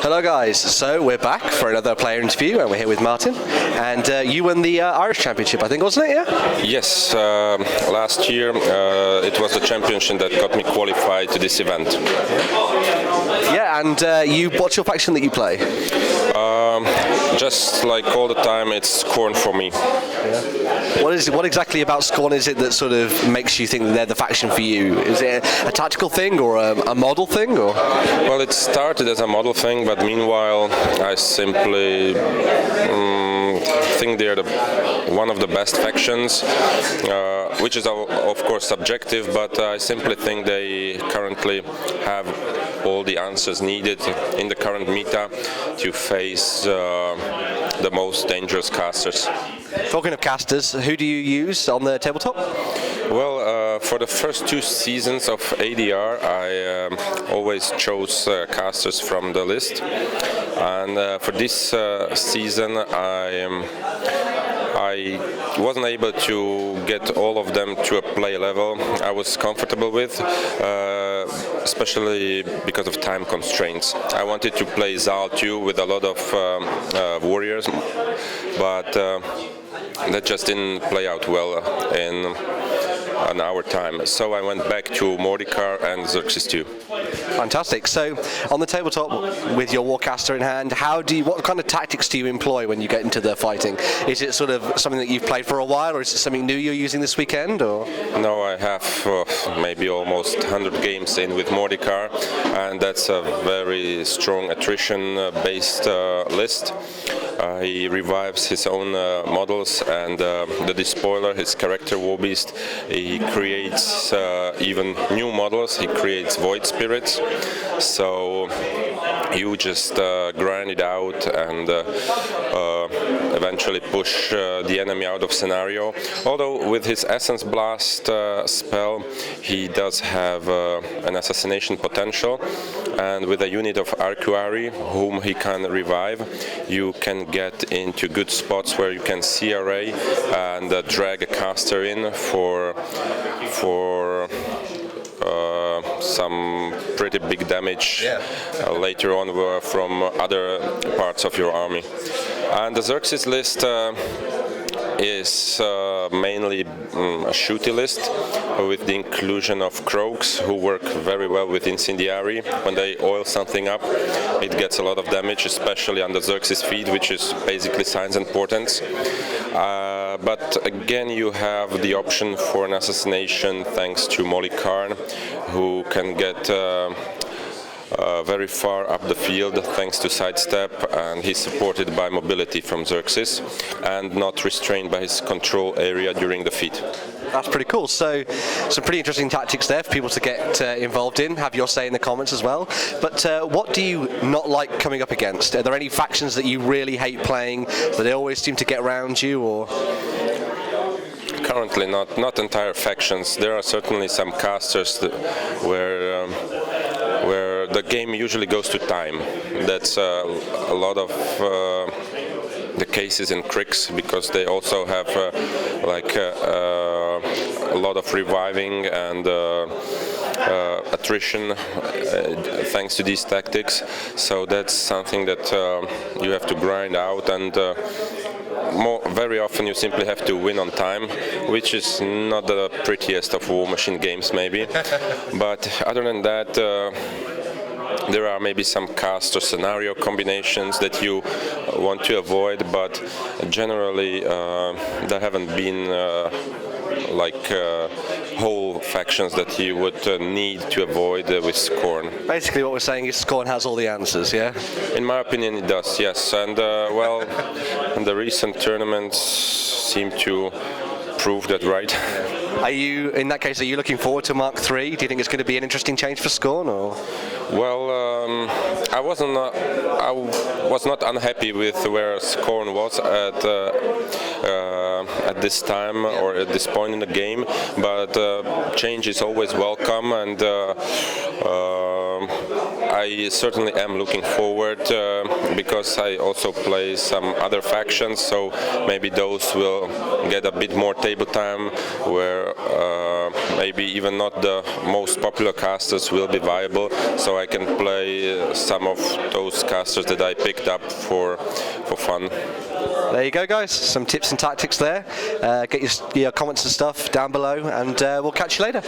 Hello guys, so we're back for another player interview and we're here with Martin, and you won the Irish Championship, I think, wasn't it? Yeah? Yes, last year it was the championship that got me qualified to this event. Yeah, and what's your faction that you play? Just like all the time, it's Scorn for me. Yeah. What exactly about Scorn is it that sort of makes you think they're the faction for you? Is it a tactical thing or a model thing? Or? Well, it started as a model thing, but meanwhile I simply think they're one of the best factions, which is of course subjective, but I simply think they currently have all the answers needed in the current meta to face the most dangerous casters. Talking of casters, who do you use on the tabletop? Well, for the first 2 seasons of ADR, I always chose casters from the list, and for this season I wasn't able to get all of them to a play level I was comfortable with, especially because of time constraints. I wanted to play Zal 2 with a lot of warriors, but that just didn't play out well in an hour time. So I went back to Mordekar and Xerxes 2. Fantastic. So on the tabletop with your Warcaster in hand, what kind of tactics do you employ when you get into the fighting? Is it sort of something that you've played for a while, or is it something new you're using this weekend? Or? No, I have maybe almost 100 games in with Mordekar, and that's a very strong attrition-based list. He revives his own models, and the Despoiler, his character Warbeast, he creates even new models. He creates Void Spirits, so you just grind it out and eventually push the enemy out of scenario. Although with his Essence Blast spell, he does have an assassination potential, and with a unit of Arcuari, whom he can revive, you can get into good spots where you can CRA and drag a caster in for some pretty big damage later on from other parts of your army. And the Xerxes list is mainly a shooty list with the inclusion of Croaks, who work very well with Incendiary. When they oil something up, it gets a lot of damage, especially on the Xerxes feed, which is basically signs and portents. But again, you have the option for an assassination thanks to Molly Karn, who can get very far up the field thanks to sidestep, and he's supported by mobility from Xerxes and not restrained by his control area during the feed. That's pretty cool. So some pretty interesting tactics there for people to get involved in. Have your say in the comments as well. But what do you not like coming up against? Are there any factions that you really hate playing, that they always seem to get around you? Or currently not entire factions. There are certainly some casters where the game usually goes to time. That's a lot of the cases in Crix, because they also have a lot of reviving and attrition thanks to these tactics. So that's something that you have to grind out, and very often you simply have to win on time, which is not the prettiest of War Machine games maybe. But other than that, there are maybe some cast or scenario combinations that you want to avoid, but generally there haven't been whole factions that you would need to avoid with Scorn. Basically what we're saying is Scorn has all the answers, yeah? In my opinion it does, yes, and the recent tournaments seem to prove that right. In that case, are you looking forward to Mark III? Do you think it's going to be an interesting change for Scorn, or? Well, I was not unhappy with where Scorn was at this time or at this point in the game, but change is always welcome, and I certainly am looking forward because I also play some other factions, so maybe those will get a bit more table time where maybe even not the most popular casters will be viable, so I can play some of those casters that I picked up for fun. There you go, guys. Some tips and tactics there. Get your comments and stuff down below, and we'll catch you later.